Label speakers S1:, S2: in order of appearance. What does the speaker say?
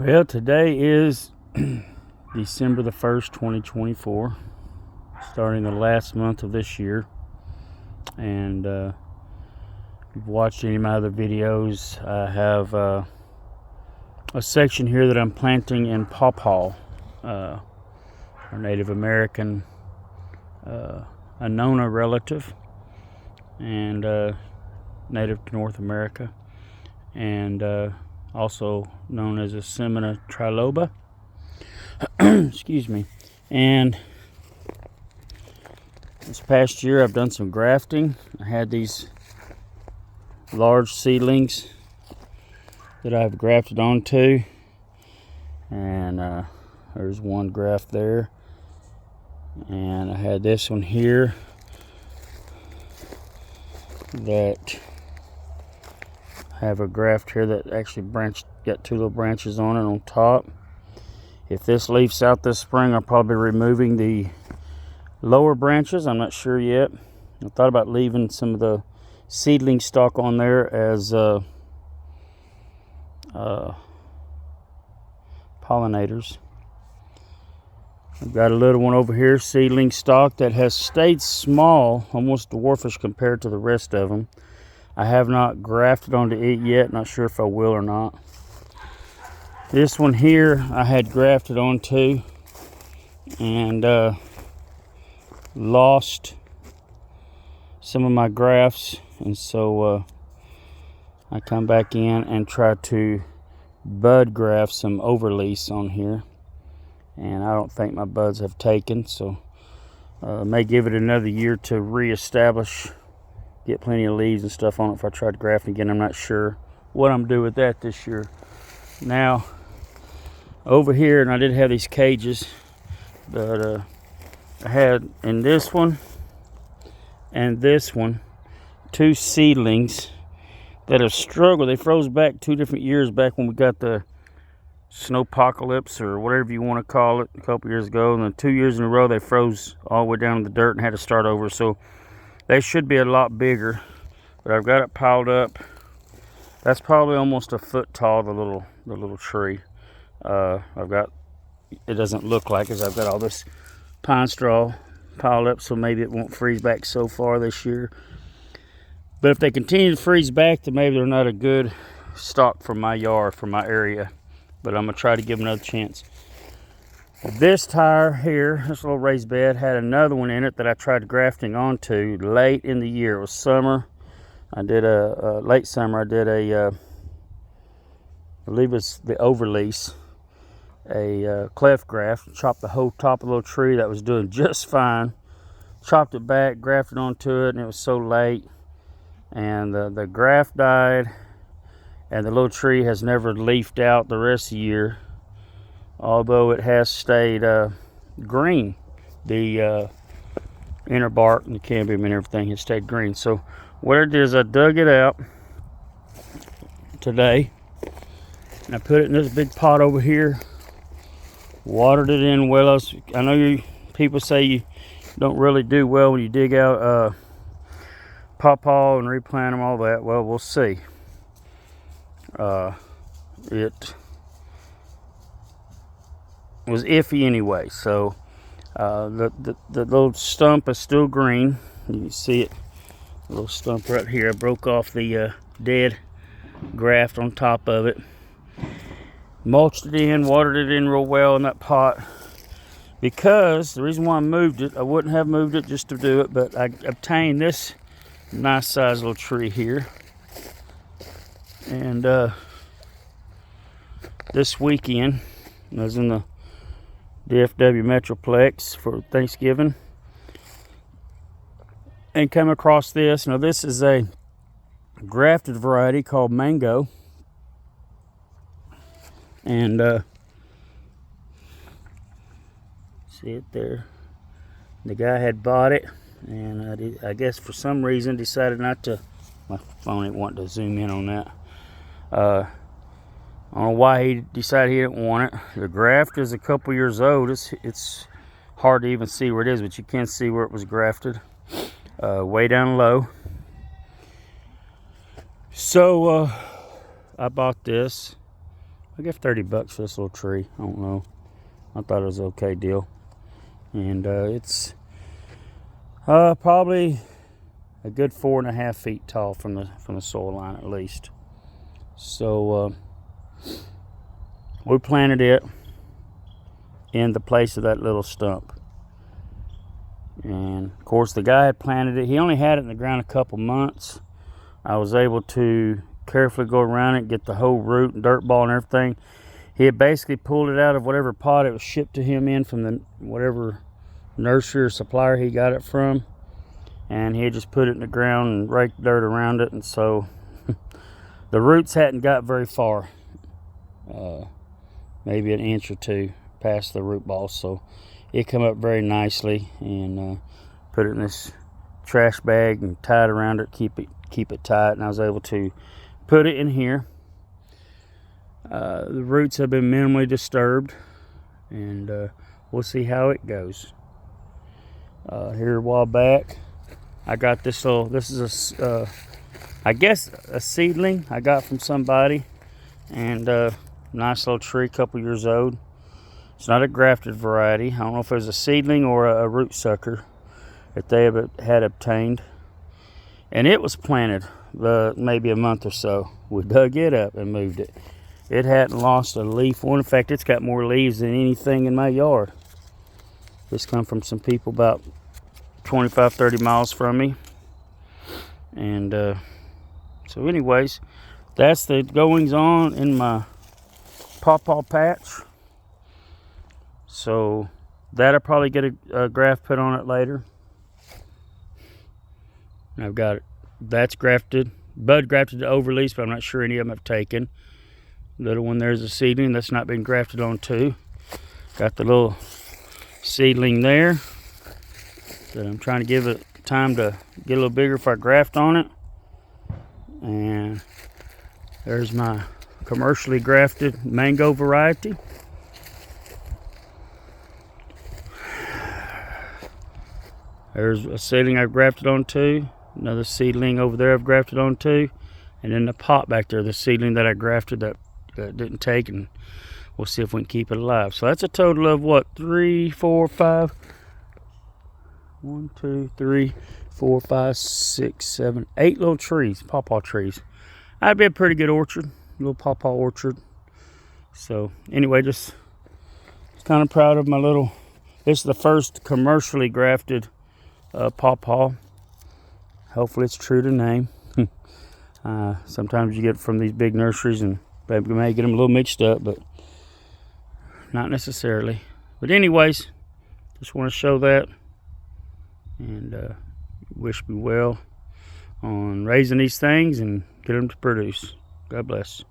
S1: Well, today is December the 1st, 2024, starting the last month of this year. And if you've watched any of my other videos, I have a section here that I'm planting in pawpaw, our Native American Annona relative, and native to North America, and also known as a Semina triloba. Excuse me. And this past year I've done some grafting. I had these large seedlings that I've grafted onto, and there's one graft there, and I had this one here that have a graft here that actually got two little branches on it on top. If this leaves out this spring, I'll probably be removing the lower branches. I'm not sure yet. I thought about leaving some of the seedling stock on there as pollinators. I've got a little one over here, seedling stock, that has stayed small, almost dwarfish compared to the rest of them. I have not grafted onto it yet, not sure if I will or not. This one here I had grafted onto and lost some of my grafts, and so I come back in and try to bud graft some overlease on here, and I don't think my buds have taken, so may give it another year to reestablish, get plenty of leaves and stuff on it if I tried grafting again. I'm not sure what I'm doing with that this year. Now, over here, and I did have these cages, but I had in this one and this one two seedlings that have struggled. They froze back 2 different years back when we got the snowpocalypse, or whatever you want to call it, a couple years ago, and then 2 years in a row they froze all the way down in the dirt and had to start over. So they should be a lot bigger, but I've got it piled up. That's probably almost a foot tall, the little tree. I've got, it doesn't look like it, I've got all this pine straw piled up, so maybe it won't freeze back so far this year. But if they continue to freeze back, then maybe they're not a good stock for my yard, for my area. But I'm gonna try to give them another chance. This tire here, this little raised bed, had another one in it that I tried grafting onto late in the year. It was summer. I did a late summer. I did I believe it's the overlease, a cleft graft. Chopped the whole top of the little tree that was doing just fine. Chopped it back, grafted onto it, and it was so late. And the graft died, and the little tree has never leafed out the rest of the year, although it has stayed green. The inner bark and the cambium and everything has stayed green. So what I did is I dug it out today, and I put it in this big pot over here, watered it in well. I know you people say you don't really do well when you dig out pawpaw and replant them, all that. Well, we'll see. It was iffy anyway, so the little stump is still green. You can see it, a little stump right here. I broke off the dead graft on top of it, mulched it in, watered it in real well in that pot, because the reason why I moved it, I wouldn't have moved it just to do it, but I obtained this nice size little tree here, and this weekend I was in the DFW Metroplex for Thanksgiving and came across this. Now, this is a grafted variety called Mango, and see it there. The guy had bought it, and I guess for some reason decided not to. My phone ain't wanting to zoom in on that. I don't know why he decided he didn't want it. The graft is a couple years old. It's hard to even see where it is, but you can see where it was grafted, way down low. So I bought this, I give 30 bucks for this little tree. I don't know. I thought it was an okay deal. And it's probably a good 4.5 feet tall from the soil line at least. So we planted it in the place of that little stump. And of course the guy had planted it. He only had it in the ground a couple months. I was able to carefully go around it, get the whole root and dirt ball and everything. He had basically pulled it out of whatever pot it was shipped to him in from the whatever nursery or supplier he got it from, and he had just put it in the ground and raked dirt around it. And so the roots hadn't got very far, maybe an inch or two past the root ball. So it come up very nicely, and put it in this trash bag and tied around it, keep it tight. And I was able to put it in here. The roots have been minimally disturbed, and we'll see how it goes. Here a while back, I got this little, this is I guess a seedling I got from somebody, and nice little tree, couple years old. It's not a grafted variety. I don't know if it was a seedling or a root sucker that they had obtained. And it was planted maybe a month or so. We dug it up and moved it. It hadn't lost a leaf. Well, in fact, it's got more leaves than anything in my yard. This come from some people about 25-30 miles from me. And so anyways, that's the goings on in my pawpaw patch. So that'll probably get a graft put on it later. And I've got it. That's grafted, bud grafted to overlease, but I'm not sure any of them have taken. Little one there's a seedling that's not been grafted on too. Got the little seedling there that I'm trying to give it time to get a little bigger if I graft on it. And there's my commercially grafted mango variety. There's a seedling I've grafted onto, another seedling over there I've grafted onto, and then the pot back there, the seedling that I grafted that didn't take, and we'll see if we can keep it alive. So that's a total of what, 3, 4, 5, 1, 2, 3, 4, 5, 6, 7, 8 little trees, pawpaw trees. That'd be a pretty good orchard, little pawpaw orchard. So anyway, just kind of proud of my little, this is the first commercially grafted pawpaw. Hopefully it's true to name. Sometimes you get from these big nurseries and they may get them a little mixed up, but not necessarily. But anyways, just want to show that, and wish me well on raising these things and get them to produce. God bless.